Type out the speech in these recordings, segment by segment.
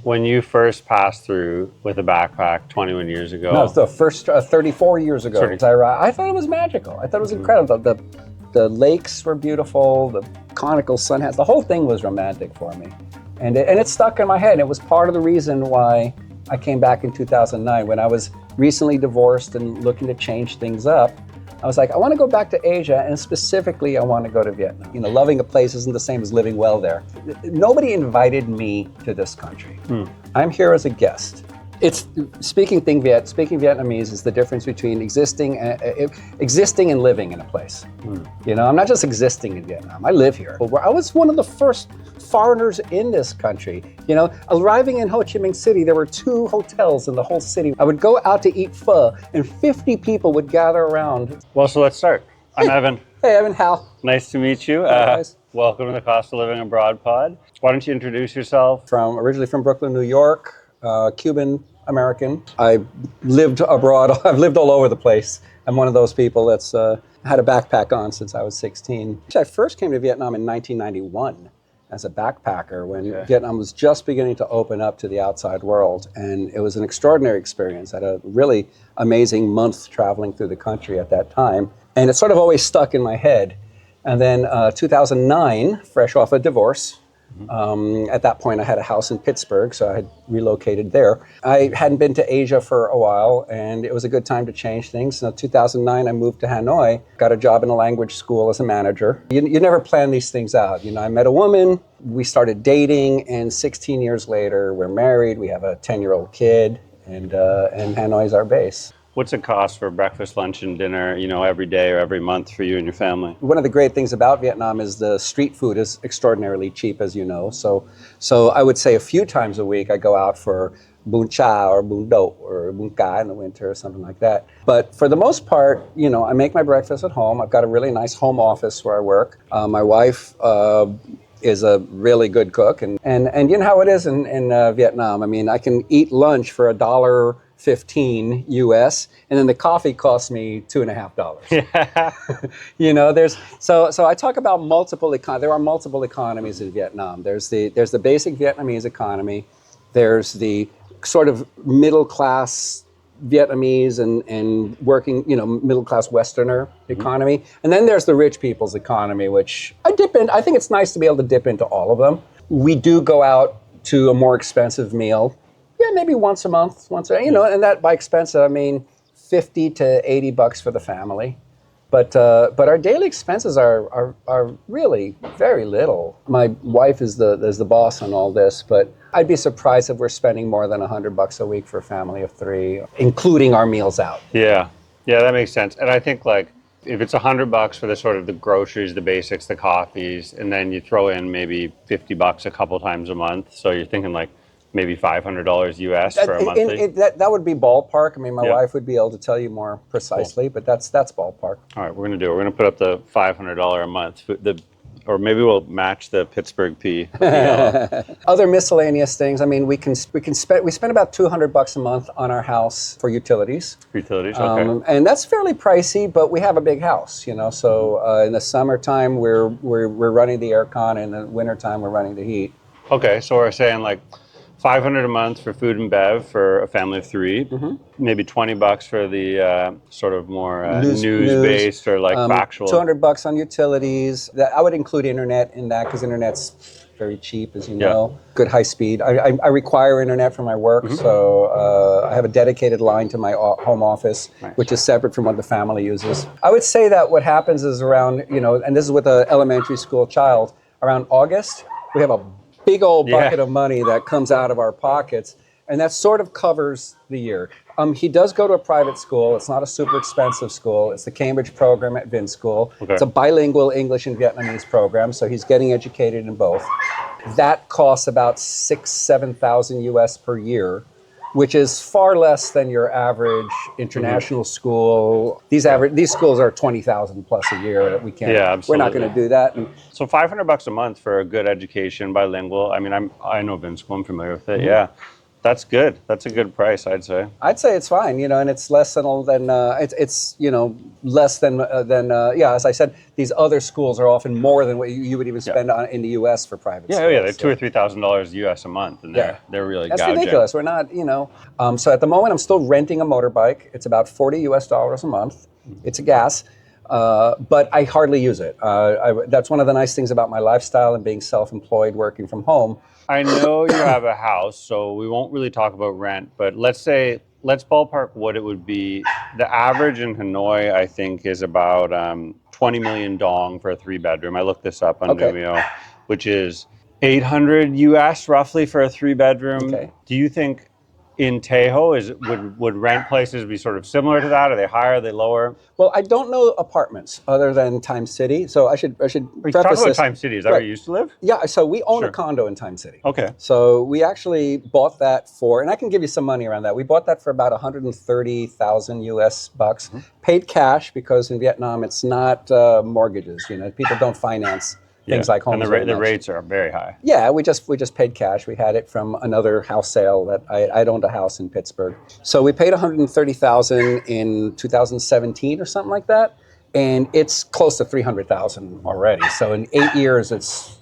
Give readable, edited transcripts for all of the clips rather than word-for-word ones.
When you first passed through with a backpack 21 years ago. No, it's the first 34 years ago. I thought it was magical. I thought it was incredible. The lakes were beautiful. The conical sun hats. The whole thing was romantic for me, and it stuck in my head. It was part of the reason why I came back in 2009 when I was recently divorced and looking to change things up. I was like, I want to go back to Asia, and specifically, I want to go to Vietnam. You know, loving a place isn't the same as living well there. Nobody invited me to this country. I'm here as a guest. It's speaking Vietnamese is the difference between existing and living in a place. You know, I'm not just existing in Vietnam. I live here. I was one of the first foreigners in this country. You know, arriving in Ho Chi Minh City, there were 2 hotels in the whole city. I would go out to eat pho, and 50 people would gather around. Well, so let's start. I'm Evan. Hey, Evan, Hal. Nice to meet you. Welcome to the Cost of Living Abroad pod. Why don't you introduce yourself? Originally from Brooklyn, New York. Cuban American. I lived abroad. I've lived all over the place. I'm one of those people that's had a backpack on since I was 16. I first came to Vietnam in 1991 as a backpacker when Vietnam was just beginning to open up to the outside world. And it was an extraordinary experience. I had a really amazing month traveling through the country at that time. And it sort of always stuck in my head. And then 2009, fresh off a divorce, at that point, I had a house in Pittsburgh, so I had relocated there. I hadn't been to Asia for a while, and it was a good time to change things. So 2009, I moved to Hanoi, got a job in a language school as a manager. You never plan these things out. You know, I met a woman, we started dating, and 16 years later, we're married, we have a 10-year-old kid, and Hanoi is our base. What's it cost for breakfast, lunch, and dinner, you know, every day or every month for you and your family? One of the great things about Vietnam is the street food is extraordinarily cheap, as you know. So I would say a few times a week I go out for bún cha or bún đậu or bún cá in the winter or something like that. But for the most part, you know, I make my breakfast at home. I've got a really nice home office where I work. My wife is a really good cook. And you know how it is in Vietnam. I mean, I can eat lunch for $1.15 US, and then the coffee costs me $2.50. Yeah. You know, so I talk about there are multiple economies in Vietnam. There's the basic Vietnamese economy. There's the sort of middle class Vietnamese and working, you know, middle class Westerner economy. And then there's the rich people's economy, which I dip in. I think it's nice to be able to dip into all of them. We do go out to a more expensive meal. Yeah, maybe once a month, you know, and that by expensive, I mean $50 to $80 for the family. But our daily expenses are really very little. My wife is the boss on all this, but I'd be surprised if we're spending more than $100 a week for a family of 3, including our meals out. Yeah, that makes sense. And I think like if it's $100 for the sort of the groceries, the basics, the coffees, and then you throw in maybe $50 a couple times a month, so you're thinking like maybe $500 US for a monthly? That would be ballpark. I mean, my wife would be able to tell you more precisely, but that's ballpark. All right, we're going to put up the $500 a month. Or maybe we'll match the Pittsburgh P. Other miscellaneous things. I mean, we spend about $200 a month on our house for utilities. Utilities, okay. And that's fairly pricey, but we have a big house, you know. So in the summertime, we're running the aircon, and in the wintertime, we're running the heat. Okay, so we're saying like $500 a month for food and bev for a family of 3, maybe $20 for the sort of more news-based or like factual. $200 on utilities. I would include internet in that because internet's very cheap, as you know. Good high speed. I require internet for my work, so I have a dedicated line to my home office, which is separate from what the family uses. I would say that what happens is around, you know, and this is with an elementary school child, around August, we have a big old bucket of money that comes out of our pockets, and that sort of covers the year. He does go to a private school. It's not a super expensive school. It's the Cambridge program at Vin School. Okay. It's a bilingual English and Vietnamese program, so he's getting educated in both. That costs about $6,000-7,000 US per year, which is far less than your average international school. These schools are $20,000 plus a year. We can't. Yeah, absolutely. We're not going to do that. So $500 a month for a good education, bilingual. I mean, I know Vin School. I'm familiar with it. Yeah, That's good. That's a good price, I'd say. I'd say it's fine, and it's less than it's less than as I said, these other schools are often more than what you would even spend on in the U.S. for private schools. Yeah, they're $2,000 or $3,000 US a month, and they're really That's gouging. ridiculous. We're not, So at the moment, I'm still renting a motorbike. It's about $40 a month. It's a gas, but I hardly use it. That's one of the nice things about my lifestyle and being self-employed, working from home. I know you have a house, so we won't really talk about rent, but let's ballpark what it would be. The average in Hanoi, I think, is about 20 million dong for a 3-bedroom. I looked this up on Vimeo, which is 800 US roughly for a 3-bedroom. Okay. Do you think in Tahoe would rent places be sort of similar to that? Are they higher? Are they lower? Well, I don't know apartments other than Time City, so I should preface talk about this. Time City. Is that where you used to live? Yeah, so we own a condo in Time City. Okay. So we actually bought that and I can give you some money around that. We bought that for about 130,000 US bucks. Paid cash because in Vietnam it's not mortgages. People don't finance things like homes. And the rates are very high. Yeah, we just paid cash. We had it from another house sale that I'd owned a house in Pittsburgh. So we paid 130,000 in 2017 or something like that, and it's close to 300,000 already. So in 8 years, it's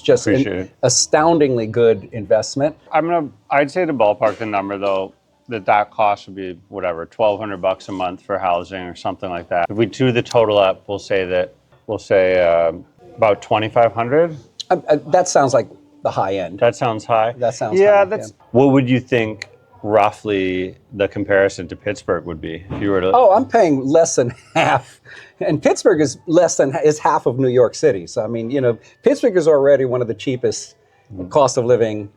just an astoundingly good investment. I'd say to ballpark the number though, that cost would be whatever, $1,200 a month for housing or something like that. If we do the total up, we'll say about 2,500. That sounds like the high end. That sounds high. That sounds high. What would you think roughly the comparison to Pittsburgh would be if you were to? Oh, I'm paying less than half, and Pittsburgh is half of New York City. So I mean, Pittsburgh is already one of the cheapest cost of living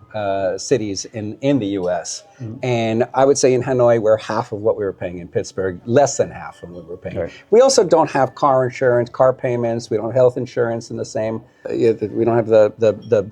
cities in the U.S. And I would say in Hanoi we're half of what we were paying in Pittsburgh, less than half of what we were paying. Right. We also don't have car insurance, car payments. We don't have health insurance in the same. We don't have the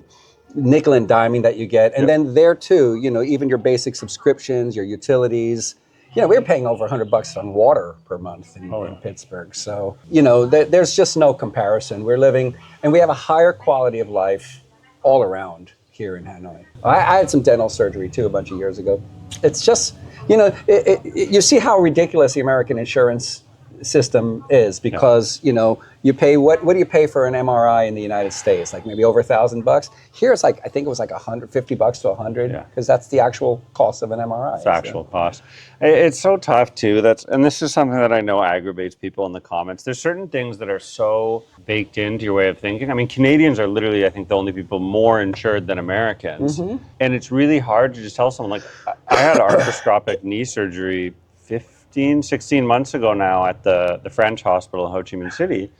nickel and diming that you get. And then there too, even your basic subscriptions, your utilities. We were paying over $100 on water per month in Pittsburgh. So there's just no comparison. We're living, and we have a higher quality of life all around here in Hanoi. I had some dental surgery too a bunch of years ago. It's just, you see how ridiculous the American insurance system is because, you pay, what do you pay for an MRI in the United States? Like maybe over $1,000. Here it's like, I think it was like $150 to $100 because that's the actual cost of an MRI. It's actual cost. It's so tough too. And this is something that I know aggravates people in the comments. There's certain things that are so baked into your way of thinking. I mean, Canadians are literally, I think, the only people more insured than Americans. And it's really hard to just tell someone, like, I had arthroscopic knee surgery 16 months ago now at the French hospital in Ho Chi Minh City.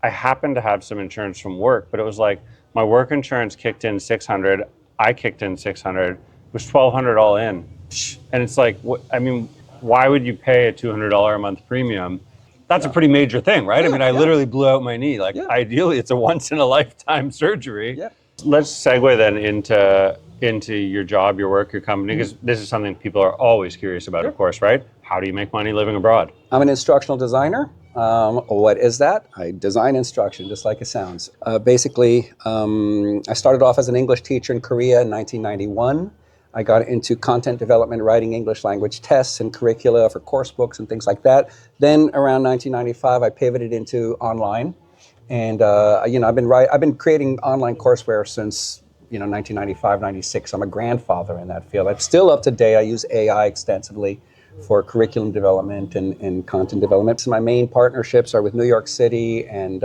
I happened to have some insurance from work, but it was like my work insurance kicked in $600. I kicked in $600. It was $1,200 all in. And it's like, why would you pay a $200 a month premium? That's a pretty major thing, right? I literally blew out my knee. Ideally, it's a once in a lifetime surgery. Yeah. Let's segue then into your job, your work, your company, because this is something people are always curious about, of course, right? How do you make money living abroad? I'm an instructional designer. What is that? I design instruction, just like it sounds. Basically, I started off as an English teacher in Korea in 1991. I got into content development, writing English language tests and curricula for course books and things like that. Then around 1995, I pivoted into online. And, I've been creating online courseware since 1995, 96. I'm a grandfather in that field. I'm still up to date. I use AI extensively for curriculum development and content development. So my main partnerships are with New York City and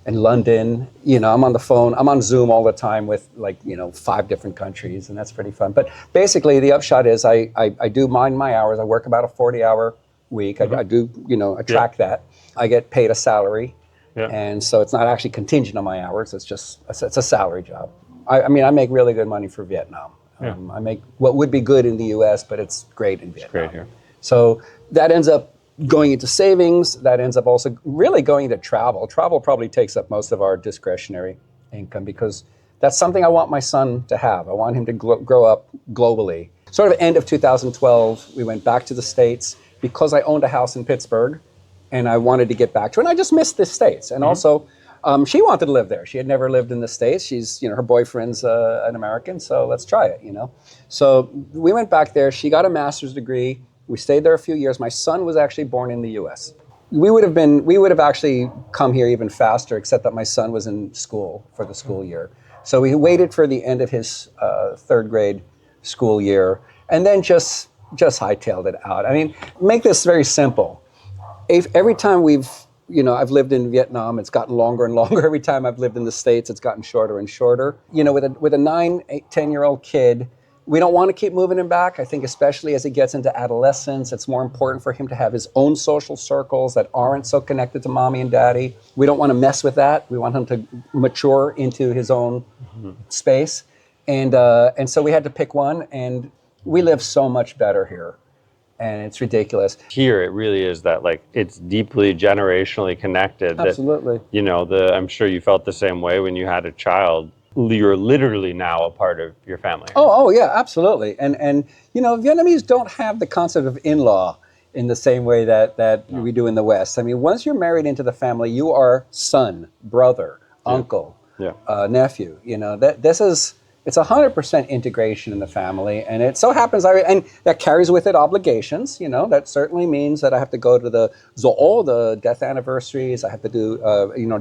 London. I'm on the phone. I'm on Zoom all the time with 5 different countries, and that's pretty fun. But basically, the upshot is I do mind my hours. I work about a 40-hour week. I do, I track that. I get paid a salary. Yeah. And so it's not actually contingent on my hours. It's a salary job. I make really good money for Vietnam. Yeah. I make what would be good in the U.S., but it's great in Vietnam. It's great here. So that ends up going into savings. That ends up also really going into travel. Travel probably takes up most of our discretionary income because that's something I want my son to have. I want him to grow up globally. Sort of end of 2012, we went back to the States because I owned a house in Pittsburgh and I wanted to get back to it. And I just missed the States. And also, She wanted to live there. She had never lived in the States. She's, her boyfriend's an American, so let's try it. So we went back there. She got a master's degree. We stayed there a few years. My son was actually born in the U.S. We would have actually come here even faster, except that my son was in school for the school year. So we waited for the end of his third grade school year, and then just hightailed it out. I mean, make this very simple. Every time I've lived in Vietnam, it's gotten longer and longer. Every time I've lived in the States, it's gotten shorter and shorter. With a 9, 8, 10-year-old kid, we don't want to keep moving him back. I think especially as he gets into adolescence, it's more important for him to have his own social circles that aren't so connected to mommy and daddy. We don't want to mess with that. We want him to mature into his own space. And so we had to pick one, and we live so much better here. And it's ridiculous. Here, it really is that it's deeply generationally connected. Absolutely. That, I'm sure you felt the same way when you had a child. You're literally now a part of your family. Oh yeah, absolutely. And Vietnamese don't have the concept of in-law in the same way that we do in the West. I mean, once you're married into the family, you are son, brother, uncle, nephew. It's 100% integration in the family, and it so happens and that carries with it obligations. That certainly means that I have to go to the zo'o, the death anniversaries. I have to do,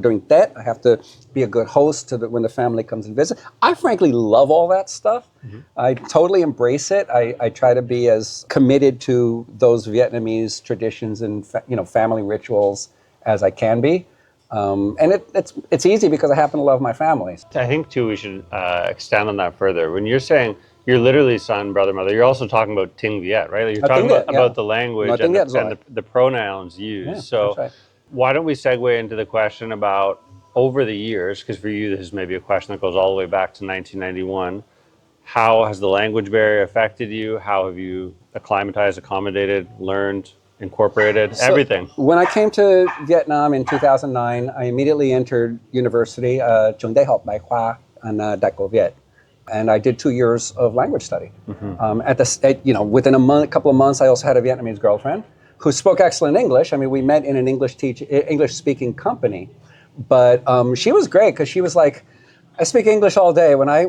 during Tet, I have to be a good host when the family comes and visit. I frankly love all that stuff. Mm-hmm. I totally embrace it. I try to be as committed to those Vietnamese traditions and family rituals as I can be. And it's easy because I happen to love my family. I think too we should extend on that further. When you're saying you're literally son, brother, mother, you're also talking about Ting Viet, right? You're talking about the language and the pronouns used. Yeah, so that's right. Why don't we segue into the question about over the years, because for you this is maybe a question that goes all the way back to 1991. How has the language barrier affected you? How have you acclimatized, accommodated, learned, incorporated, everything? When I came to Vietnam in 2009, I immediately entered university, Trường Đại học Bách Khoa in Đại Cổ Việt, and I did 2 years of language study. Mm-hmm. Within a couple of months, I also had a Vietnamese girlfriend who spoke excellent English. I mean, we met in an English-speaking company, but she was great because she was like, I speak English all day. When I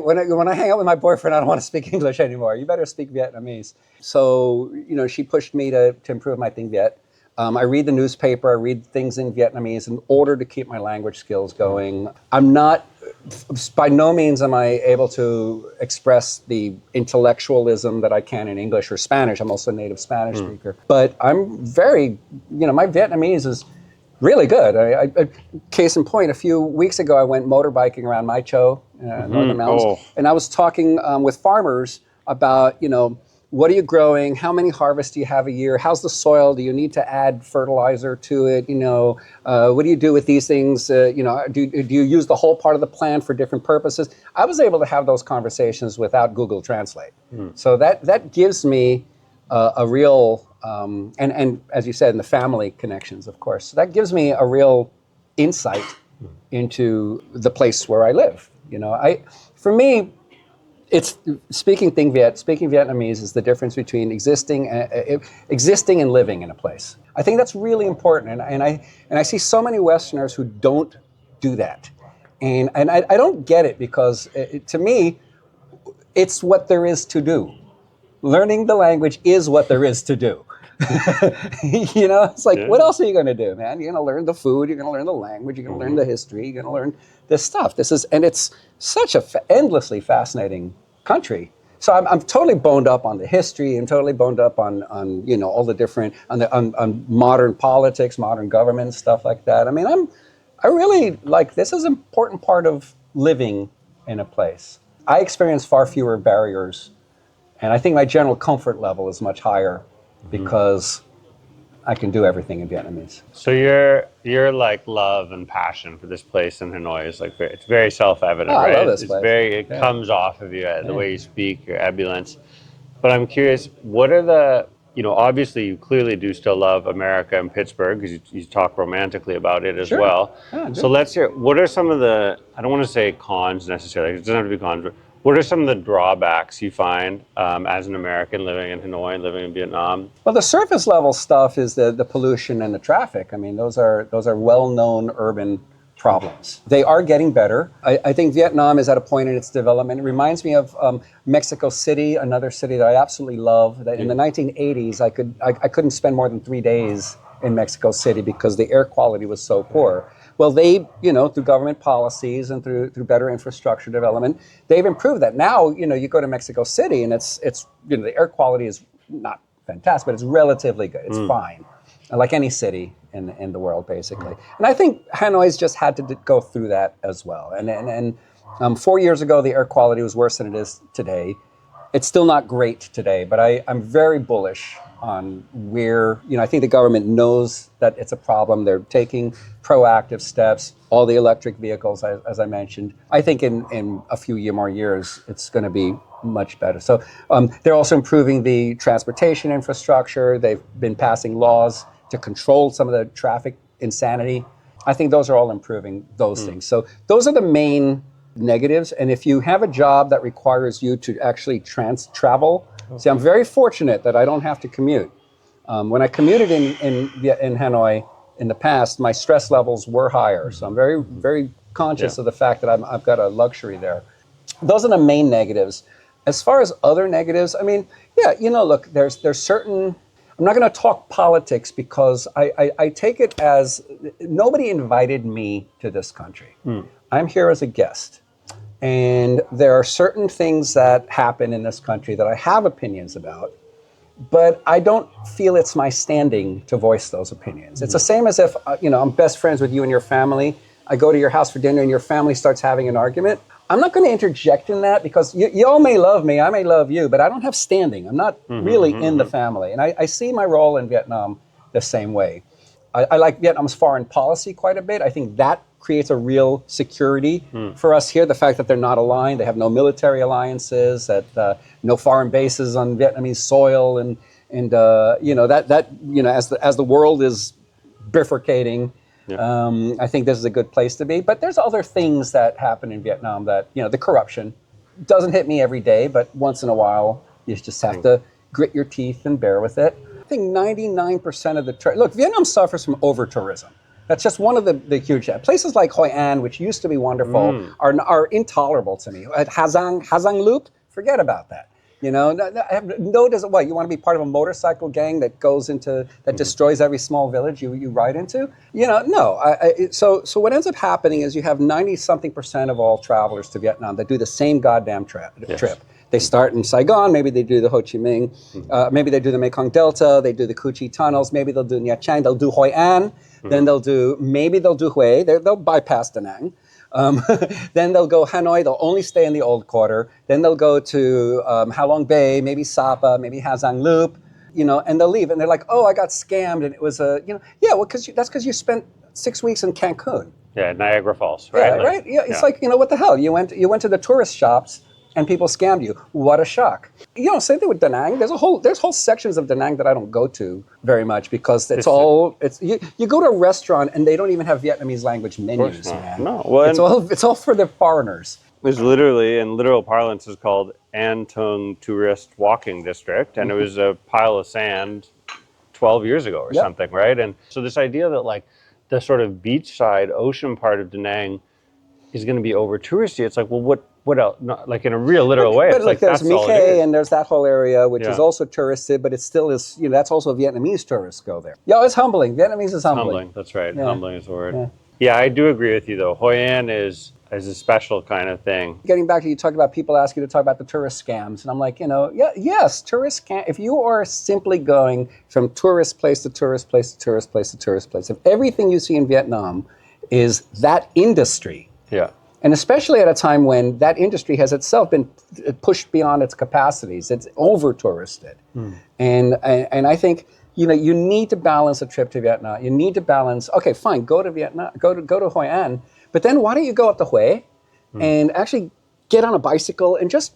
hang out with my boyfriend, I don't want to speak English anymore. You better speak Vietnamese. So, she pushed me to improve my Tiếng Việt. I read the newspaper, I read things in Vietnamese in order to keep my language skills going. By no means am I able to express the intellectualism that I can in English or Spanish. I'm also a native Spanish speaker. But I'm very, my Vietnamese is really good. Case in point, a few weeks ago, I went motorbiking around Mai Cho, Northern Mountains, and I was talking with farmers about, what are you growing? How many harvests do you have a year? How's the soil? Do you need to add fertilizer to it? What do you do with these things? Do you use the whole part of the plant for different purposes? I was able to have those conversations without Google Translate. So that gives me a real, and as you said, in the family connections, of course, so that gives me a real insight into the place where I live. For me, it's speaking Vietnamese is the difference between existing and living in a place. I think that's really important, and I see so many Westerners who don't do that, and I don't get it because to me, it's what there is to do. Learning the language is what there is to do. It's like, what else are you going to do, man? You're going to learn the food, you're going to learn the language, you're going to learn the history, you're going to learn this stuff. And it's such a endlessly fascinating country. So I'm totally boned up on the history and totally boned up on all the different, on modern politics, modern government, stuff like that. I mean, I really this is an important part of living in a place. I experience far fewer barriers, and I think my general comfort level is much higher because I can do everything in Vietnamese. So your love and passion for this place in Hanoi is it's very self-evident, right? I love this place. It comes off of you, the way you speak, your ebullience. But I'm curious, what are the, obviously you clearly do still love America and Pittsburgh because you talk romantically about it as well. Yeah, so let's hear, what are some of the, I don't want to say cons necessarily, it doesn't have to be cons, but what are some of the drawbacks you find as an American living in Hanoi and living in Vietnam? Well, the surface level stuff is the pollution and the traffic. I mean, those are well-known urban problems. They are getting better. I think Vietnam is at a point in its development. It reminds me of Mexico City, another city that I absolutely love. That in the 1980s, I couldn't spend more than 3 days in Mexico City because the air quality was so poor. Well, they, through government policies and through better infrastructure development, they've improved that. Now, you go to Mexico City and it's the air quality is not fantastic, but it's relatively good. It's fine, like any city in the world, basically. And I think Hanoi's just had to go through that as well. And 4 years ago, the air quality was worse than it is today. It's still not great today, but I'm very bullish on where, I think the government knows that it's a problem. They're taking proactive steps, all the electric vehicles, as I mentioned. I think in a few more years, it's going to be much better. So they're also improving the transportation infrastructure. They've been passing laws to control some of the traffic insanity. I think those are all improving those things. So those are the main negatives. And if you have a job that requires you to actually travel, see, I'm very fortunate that I don't have to commute. When I commuted in Hanoi in the past, my stress levels were higher. So I'm very, very conscious of the fact that I've got a luxury there. Those are the main negatives. As far as other negatives, I mean, look, there's certain. I'm not going to talk politics because I take it as nobody invited me to this country. I'm here as a guest. And there are certain things that happen in this country that I have opinions about, but I don't feel it's my standing to voice those opinions. It's the same as if, I'm best friends with you and your family. I go to your house for dinner and your family starts having an argument. I'm not going to interject in that because you all may love me, I may love you, but I don't have standing. I'm not really in the family. And I see my role in Vietnam the same way. I like Vietnam's foreign policy quite a bit. I think that creates a real security for us here. The fact that they're not aligned, they have no military alliances, that no foreign bases on Vietnamese soil, and as the world is bifurcating, I think this is a good place to be. But there's other things that happen in Vietnam that, the corruption doesn't hit me every day, but once in a while, you just have to grit your teeth and bear with it. I think 99% of look, Vietnam suffers from over-tourism. That's just one of the huge places like Hoi An, which used to be wonderful, are intolerable to me. At Ha Giang Loop, forget about that. What, you want to be part of a motorcycle gang that destroys every small village you ride into? No. So what ends up happening is you have 90-something% of all travelers to Vietnam that do the same goddamn trip. They start in Saigon, maybe they do the Ho Chi Minh, maybe they do the Mekong Delta, they do the Cu Chi tunnels, maybe they'll do Nha Trang, they'll do Hoi An, then they'll do Hue, they'll bypass Da Nang. Then they'll go Hanoi, they'll only stay in the old quarter, then they'll go to Ha Long Bay, maybe Sapa, maybe Ha Giang Loop, and they'll leave, and they're like, oh, I got scammed, and it was that's because you spent 6 weeks in Cancun. Yeah, Niagara Falls, right? Yeah, right? Yeah, it's like, what the hell? You went to the tourist shops, and people scammed you. What a shock. Same thing with Da Nang. There's whole sections of Da Nang that I don't go to very much because you go to a restaurant and they don't even have Vietnamese language menus, man. No. Well, it's all for the foreigners. It's literally, in literal parlance, is called An Tung Tourist Walking District, and it was a pile of sand 12 years ago or something, right? And so this idea that like the sort of beachside ocean part of Da Nang is going to be over touristy, it's like, well, what else? Not, like in a real literal way. But it's like there's My Khe and there's that whole area, which is Yeah. also touristed, but it still is, that's also Vietnamese tourists go there. Yeah, it's humbling. Vietnamese is humbling. Humbling, that's right. Yeah. Humbling is the word. Yeah. Yeah, I do agree with you though. Hoi An is a special kind of thing. Getting back to you talked about people ask you to talk about the tourist scams, and I'm like, yes, tourist scam. If you are simply going from tourist place to tourist place to tourist place to tourist place, if everything you see in Vietnam is that industry, Yeah. and especially at a time when that industry has itself been pushed beyond its capacities, it's over touristed, and I think you need to balance a trip to Vietnam. You need to balance. Okay, fine, go to Vietnam, go to Hoi An. But then why don't you go up to Hue and actually get on a bicycle and just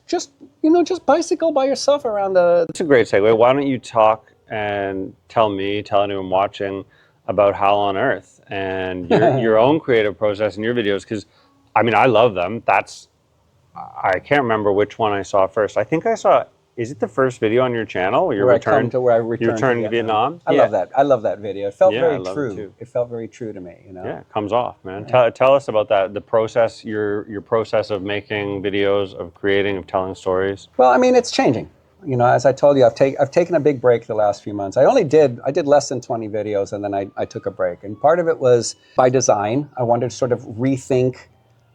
bicycle by yourself around the... That's a great segue. Why don't you talk and tell anyone watching about Howl on Earth and your own creative process and your videos? Because, I mean, I love them. I can't remember which one I saw first. I think I saw Is it the first video on your channel where you where I return come to where I return you return to Vietnam? I love that. I love that video. It felt Yeah, I very love it true. too. It felt very true to me, you know. Yeah, it comes off, man. Tell us about that. The process, your process of making videos, of creating, of telling stories. Well, I mean, it's changing. You know, as I told you, I've taken a big break the last few months. I did less than 20 videos, and then I took a break. And part of it was by design. I wanted to sort of rethink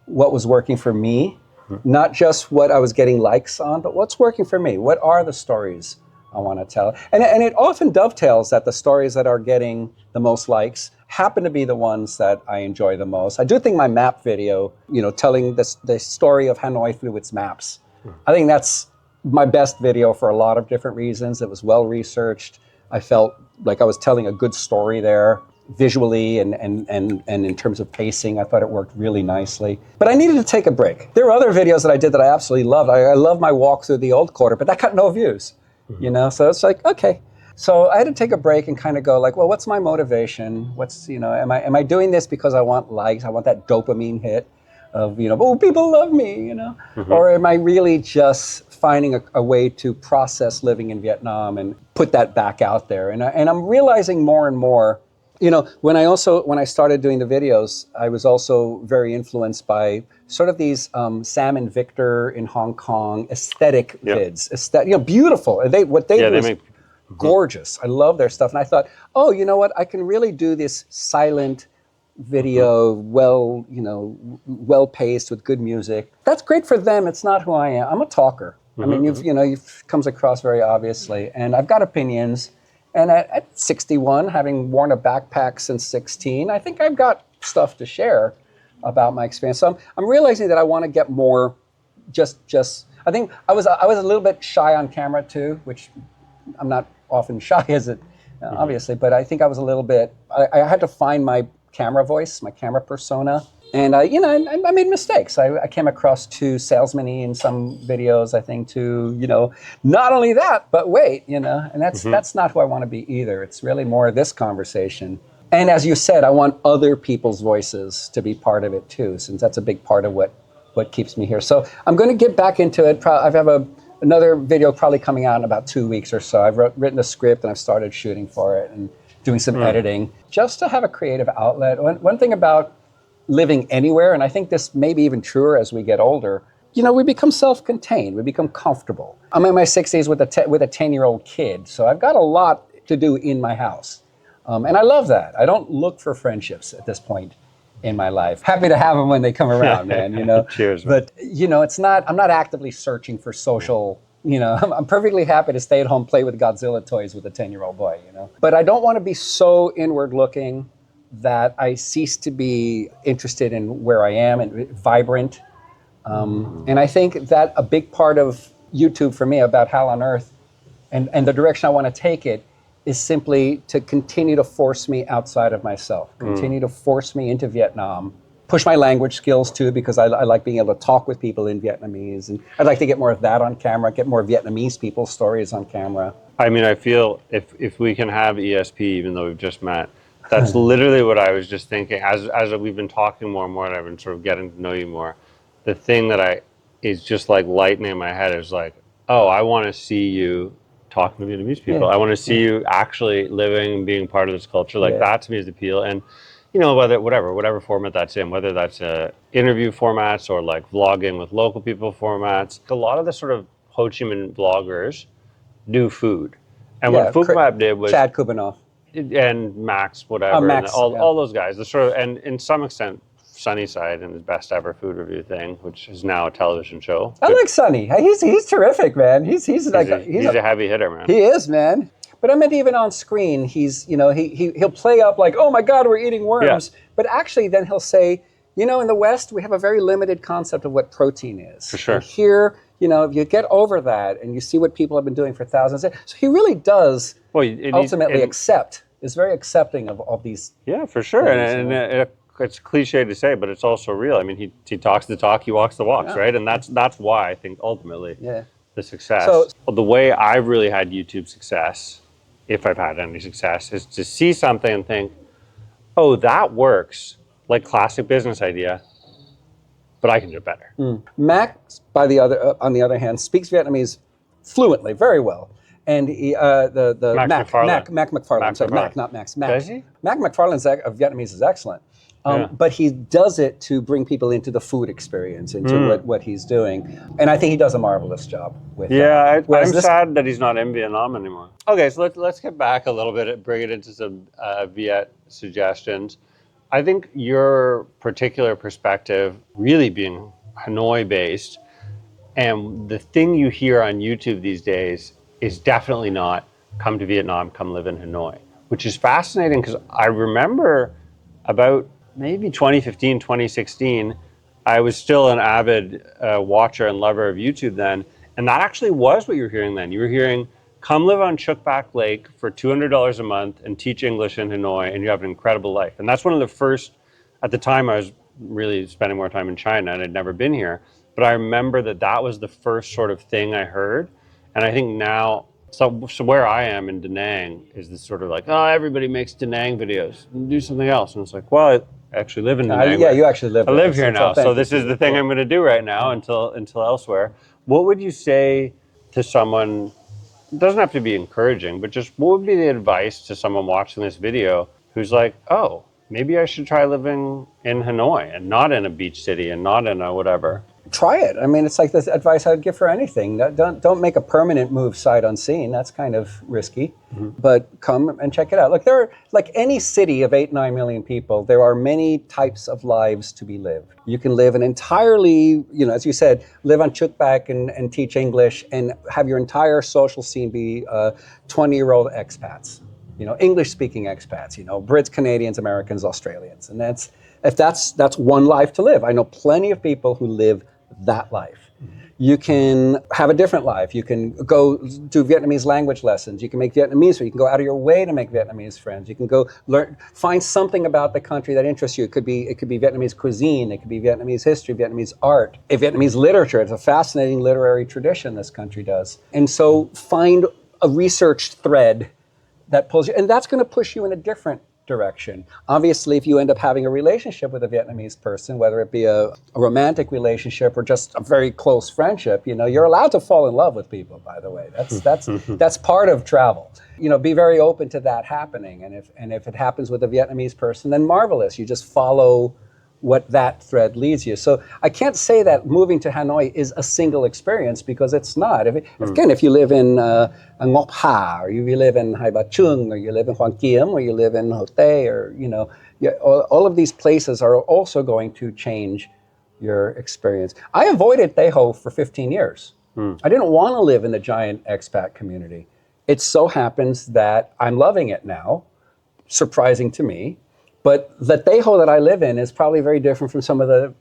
what was working for me, not just what I was getting likes on, but what's working for me. What are the stories I want to tell? And it often dovetails that the stories that are getting the most likes happen to be the ones that I enjoy the most. I do think my map video, you know, telling the story of Hanoi through its maps, I think that's my best video for a lot of different reasons. It was well researched. I felt like I was telling a good story there visually and in terms of pacing. I thought it worked really nicely. But I needed to take a break. There were other videos that I did that I absolutely loved. I love my walk through the old quarter, but that got no views, you know? So it's like, okay. So I had to take a break and kind of go like, well, what's my motivation? What's, you know, am I doing this because I want likes? I want that dopamine hit of, you know, oh, people love me, you know? Or am I really just finding a way to process living in Vietnam and put that back out there? And I'm realizing more and more, you know, when I started doing the videos, I was also very influenced by sort of these Sam and Victor in Hong Kong aesthetic vids, you know, beautiful. What they do is gorgeous. I love their stuff, and I thought, oh, you know what? I can really do this silent video, well, you know, well paced with good music. That's great for them. It's not who I am. I'm a talker. I mean, you've comes across very obviously, and I've got opinions. And at 61, having worn a backpack since 16, I think I've got stuff to share about my experience. So I'm realizing that I want to get more. I think I was a little bit shy on camera too, which I'm not often shy as it obviously, but I think I was a little bit. I had to find my camera voice, my camera persona. And you know, I made mistakes. I came across too salesman-y in some videos. I think too, you know, not only that, but wait, you know, and that's not who I want to be either. It's really more this conversation. And as you said, I want other people's voices to be part of it too, since that's a big part of what keeps me here. So I'm going to get back into it. I have another video probably coming out in about 2 weeks or so. I've written a script and I've started shooting for it and doing some editing just to have a creative outlet. One thing about living anywhere, and I think this may be even truer as we get older, you know, we become self-contained, we become comfortable. I'm in my 60s with a 10-year-old kid, so I've got a lot to do in my house. And I love that. I don't look for friendships at this point in my life. Happy to have them when they come around, man, you know. Cheers, man. But, you know, I'm not actively searching for social, you know, I'm perfectly happy to stay at home, play with Godzilla toys with a 10-year-old boy, you know. But I don't want to be so inward looking that I cease to be interested in where I am and vibrant. And I think that a big part of YouTube for me about Hal on Earth and the direction I want to take it is simply to continue to force me outside of myself, continue to force me into Vietnam, push my language skills too, because I like being able to talk with people in Vietnamese. And I'd like to get more of that on camera, get more Vietnamese people's stories on camera. I mean, I feel if we can have ESP, even though we've just met, that's literally what I was just thinking. As we've been talking more and more, and I've been sort of getting to know you more, the thing that is just like lightning in my head is like, oh, I want to see you talking to Vietnamese people. I want to see you actually living and being part of this culture. Like that to me is the appeal. And you know, whatever format that's in, whether that's interview formats or like vlogging with local people formats. A lot of the sort of Ho Chi Minh vloggers do food, and what Phuc did was Chad Kubanoff. And Max, whatever, Max, and all those guys. The sort of, and in some extent, Sunnyside and his best ever food review thing, which is now a television show. I like Sunny. He's terrific, man. He's a heavy hitter, man. He is, man. But I meant even on screen, he's, you know, he'll play up like, oh my God, we're eating worms. Yeah. But actually, then he'll say, you know, in the West, we have a very limited concept of what protein is. For sure. And here, you know, if you get over that and you see what people have been doing for thousands, so he really does ultimately accept, is very accepting of these. Yeah, for sure. Things, and it's cliche to say, but it's also real. I mean, he talks the talk, he walks the walks, right? And that's why I think ultimately the success. So the way I've really had YouTube success, if I've had any success, is to see something and think, oh, that works, like classic business idea, but I can do it better. Max, on the other hand, speaks Vietnamese fluently, very well. And the Max McFarlane. Mac McFarlane. Mac Sorry, McFarlane. Mac, not Max. Mac. Does he? Mac McFarlane's Vietnamese is excellent. Yeah. But he does it to bring people into the food experience, into what he's doing. And I think he does a marvelous job with Yeah, that. Whereas I'm sad that he's not in Vietnam anymore. Okay, so let's get back a little bit and bring it into some Viet suggestions. I think your particular perspective, really being Hanoi based, and the thing you hear on YouTube these days is definitely not come to Vietnam, come live in Hanoi, which is fascinating because I remember about maybe 2015, 2016, I was still an avid watcher and lover of YouTube then. And that actually was what you were hearing then. You were hearing, come live on Chuk Bak Lake for $200 a month and teach English in Hanoi and you have an incredible life. And that's one of the first, at the time I was really spending more time in China and I'd never been here. But I remember that was the first sort of thing I heard. And I think now, so where I am in Da Nang is this sort of like, oh, everybody makes Da Nang videos, do something else. And it's like, well, I actually live in Da Nang. Yeah, you actually live I there. live here now, so this is the thing I'm going to do right now until elsewhere. What would you say to someone, it doesn't have to be encouraging, but just what would be the advice to someone watching this video who's like, oh, maybe I should try living in Hanoi and not in a beach city and not in a whatever? Try it. I mean, it's like the advice I would give for anything. Don't make a permanent move sight unseen. That's kind of risky. But come and check it out. Look, there are, like any city of 8-9 million people, there are many types of lives to be lived. You can live an entirely, as you said, live on Chuk Bak and teach English and have your entire social scene be 20-year-old expats. English-speaking expats. Brits, Canadians, Americans, Australians, and that's one life to live. I know plenty of people who live that life. You can have a different life. You can go do Vietnamese language lessons. You can make Vietnamese, or you can go out of your way to make Vietnamese friends. You can go find something about the country that interests you. It could be Vietnamese cuisine. It could be Vietnamese history, Vietnamese art, Vietnamese literature. It's a fascinating literary tradition this country does. And so find a research thread that pulls you, and that's going to push you in a different direction. Obviously, if you end up having a relationship with a Vietnamese person, whether it be a romantic relationship or just a very close friendship, you're allowed to fall in love with people, by the way. That's part of travel. Be very open to that happening. And if it happens with a Vietnamese person, then marvelous. You just follow what that thread leads you. So I can't say that moving to Hanoi is a single experience, because it's not. If you live in Ngọc Hà, or you live in Hai Ba Trung, or you live in Hoang Kiem, or you live in Ho Tây, or all of these places are also going to change your experience. I avoided Tay Ho for 15 years. I didn't want to live in the giant expat community. It so happens that I'm loving it now, surprising to me. But the Tay Ho that I live in is probably very different from some of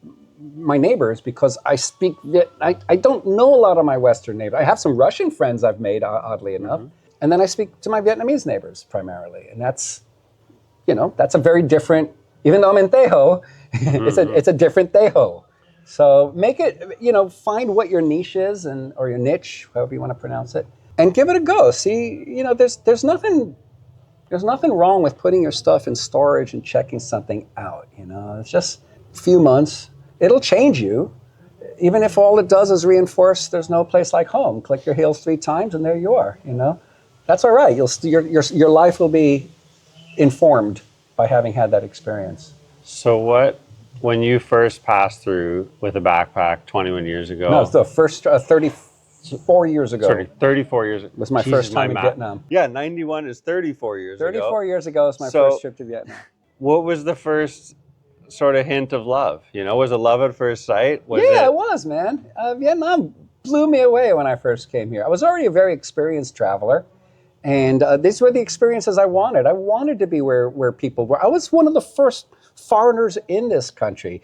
my neighbors, because I don't know a lot of my Western neighbors. I have some Russian friends I've made, oddly enough. And then I speak to my Vietnamese neighbors primarily. And that's a very different, even though I'm in Tay Ho, it's a different Tay Ho. So make it, find what your niche is, or your niche, however you want to pronounce it, and give it a go. See, there's nothing wrong with putting your stuff in storage and checking something out. It's just a few months. It'll change you. Even if all it does is reinforce there's no place like home. Click your heels 3 times and there you are. That's all right. Your life will be informed by having had that experience. So when you first passed through with a backpack 21 years ago? No, it's the first 34 years ago. Sorry, 34 years ago. Was my first time in Vietnam. Yeah, 91 is 34 years ago. 34 years ago was my first trip to Vietnam. What was the first sort of hint of love? Was it love at first sight? It was, man. Vietnam blew me away when I first came here. I was already a very experienced traveler, and these were the experiences I wanted. I wanted to be where people were. I was one of the first foreigners in this country.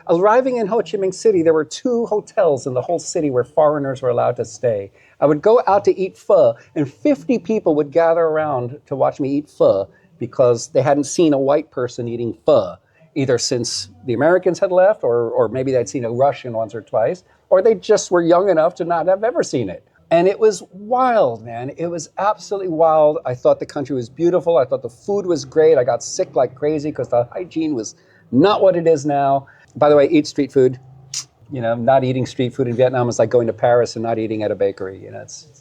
Arriving in Ho Chi Minh City, there were 2 hotels in the whole city where foreigners were allowed to stay. I would go out to eat pho, and 50 people would gather around to watch me eat pho, because they hadn't seen a white person eating pho, either since the Americans had left, or maybe they'd seen a Russian once or twice, or they just were young enough to not have ever seen it. And it was wild, man. It was absolutely wild. I thought the country was beautiful. I thought the food was great. I got sick like crazy because the hygiene was not what it is now. By the way, eat street food. not eating street food in Vietnam is like going to Paris and not eating at a bakery.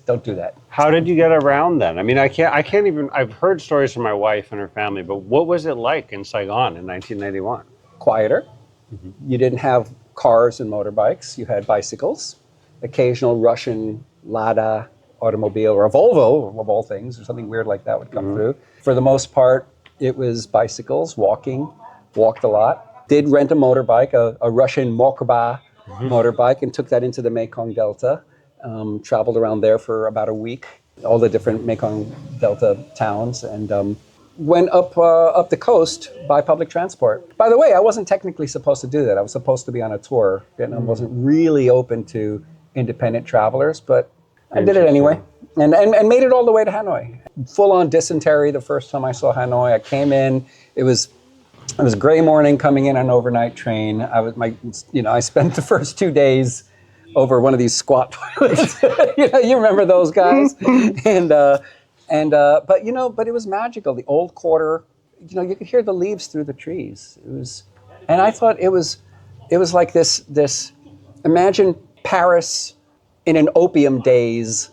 Don't do that. How did you get around then? I mean, I can't even, I've heard stories from my wife and her family, but what was it like in Saigon in 1991? Quieter. You didn't have cars and motorbikes. You had bicycles, occasional Russian Lada automobile or a Volvo of all things or something weird like that would come through. For the most part, it was bicycles, walked a lot. Did rent a motorbike, a Russian Mokrba motorbike, and took that into the Mekong Delta. Traveled around there for about a week, all the different Mekong Delta towns, and went up the coast by public transport. By the way, I wasn't technically supposed to do that. I was supposed to be on a tour. Vietnam wasn't really open to independent travelers, but I did it anyway, and made it all the way to Hanoi. Full-on dysentery the first time I saw Hanoi. I came in. It was a gray morning coming in on an overnight train. I spent the first 2 days over one of these squat toilets. You remember those guys? But it was magical. The old quarter, you could hear the leaves through the trees. And I thought it was like this. Imagine Paris in an opium days,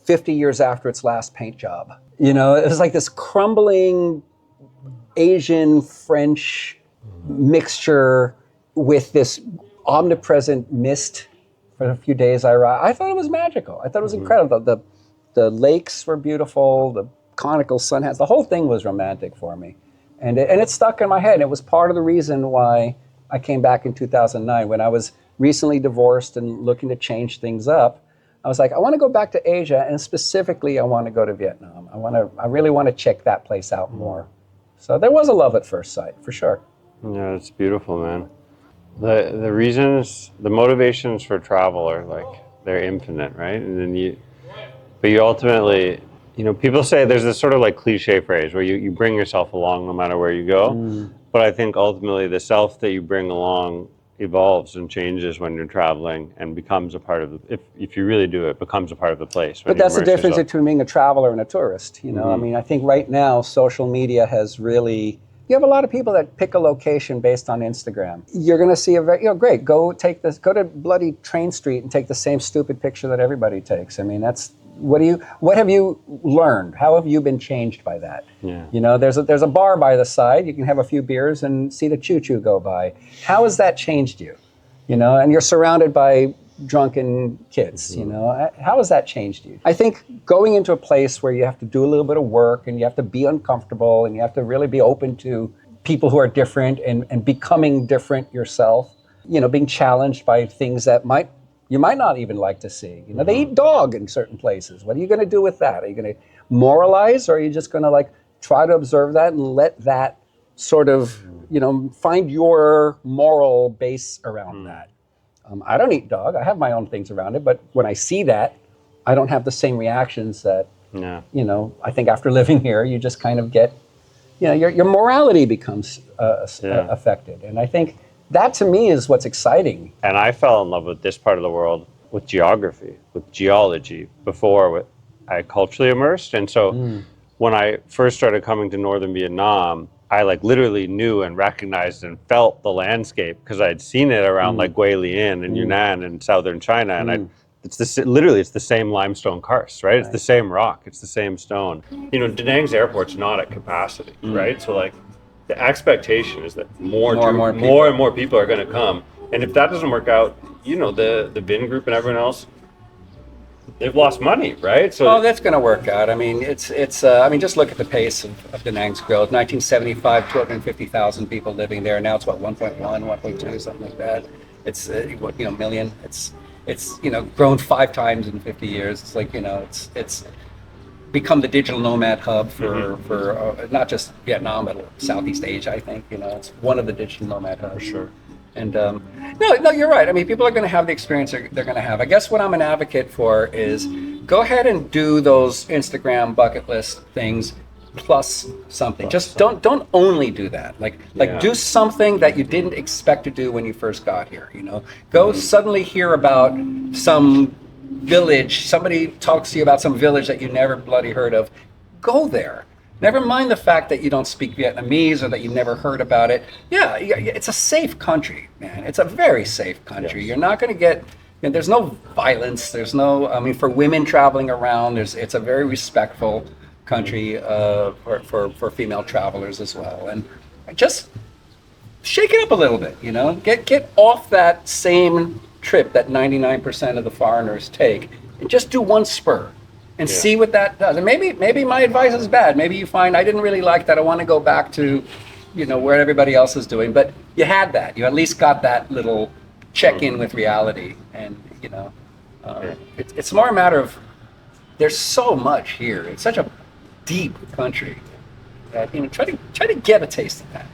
50 years after its last paint job. It was like this crumbling Asian French mixture with this omnipresent mist. For a few days I thought it was magical. I thought it was incredible. The lakes were beautiful, the conical sun hats, the whole thing was romantic for me. And it stuck in my head. It was part of the reason why I came back in 2009 when I was recently divorced and looking to change things up. I was like, I want to go back to Asia, and specifically I want to go to Vietnam. I really want to check that place out more. So there was a love at first sight, for sure. Yeah, it's beautiful, man. The reasons, the motivations for travel are they're infinite, right? And then you ultimately, people say there's this sort of like cliche phrase where you bring yourself along no matter where you go. But I think ultimately the self that you bring along evolves and changes when you're traveling and becomes a part of if you really do it, becomes a part of the place. But that's the difference between being a traveler and a tourist. I mean, I think right now social media has really. You have a lot of people that pick a location based on Instagram. You're going to see great. Go to bloody Train Street and take the same stupid picture that everybody takes. I mean, what have you learned? How have you been changed by that? Yeah. There's a bar by the side. You can have a few beers and see the choo-choo go by. How has that changed you? And you're surrounded by drunken kids, How has that changed you? I think going into a place where you have to do a little bit of work and you have to be uncomfortable and you have to really be open to people who are different and becoming different yourself, being challenged by things that you might not even like to see. They eat dog in certain places. What are you going to do with that? Are you going to moralize, or are you just going to try to observe that and let that sort of, find your moral base around that? I don't eat dog. I have my own things around it, but when I see that, I don't have the same reactions that, I think after living here, you just kind of get, your morality becomes affected. And I think that to me is what's exciting. And I fell in love with this part of the world with geography, with geology, before I culturally immersed. And so when I first started coming to northern Vietnam, I literally knew and recognized and felt the landscape because I had seen it around Gui Lien and Yunnan and southern China, and it's the same limestone karst, right? It's the same rock, it's the same stone. Da Nang's airport's not at capacity, right? So the expectation is that more and more people are going to come, and if that doesn't work out, the Vin Group and everyone else, they've lost money, right? So that's going to work out. I mean, it's. Just look at the pace of Da Nang's growth. 1975, 250,000 people living there. Now it's 1.1, 1.2, something like that. It's million. It's grown 5 times in 50 years. It's it's become the digital nomad hub for not just Vietnam but Southeast Asia. I think it's one of the digital nomad hubs. For sure. And no, you're right. I mean, people are going to have the experience they're going to have. I guess what I'm an advocate for is go ahead and do those Instagram bucket list things plus something. Just don't only do that. Do something that you didn't expect to do when you first got here. Go suddenly hear about some village. Somebody talks to you about some village that you never bloody heard of. Go there. Never mind the fact that you don't speak Vietnamese or that you've never heard about it. Yeah, it's a safe country, man. It's a very safe country. Yes. You're not going to get, there's no violence. There's no, I mean, for women traveling around, it's a very respectful country for female travelers as well. And just shake it up a little bit, get off that same trip that 99% of the foreigners take and just do one spur. And see what that does. And maybe my advice is bad. Maybe you find I didn't really like that. I want to go back to, where everybody else is doing. But you had that. You at least got that little check-in with reality. And it's more a matter of there's so much here. It's such a deep country that try to get a taste of that.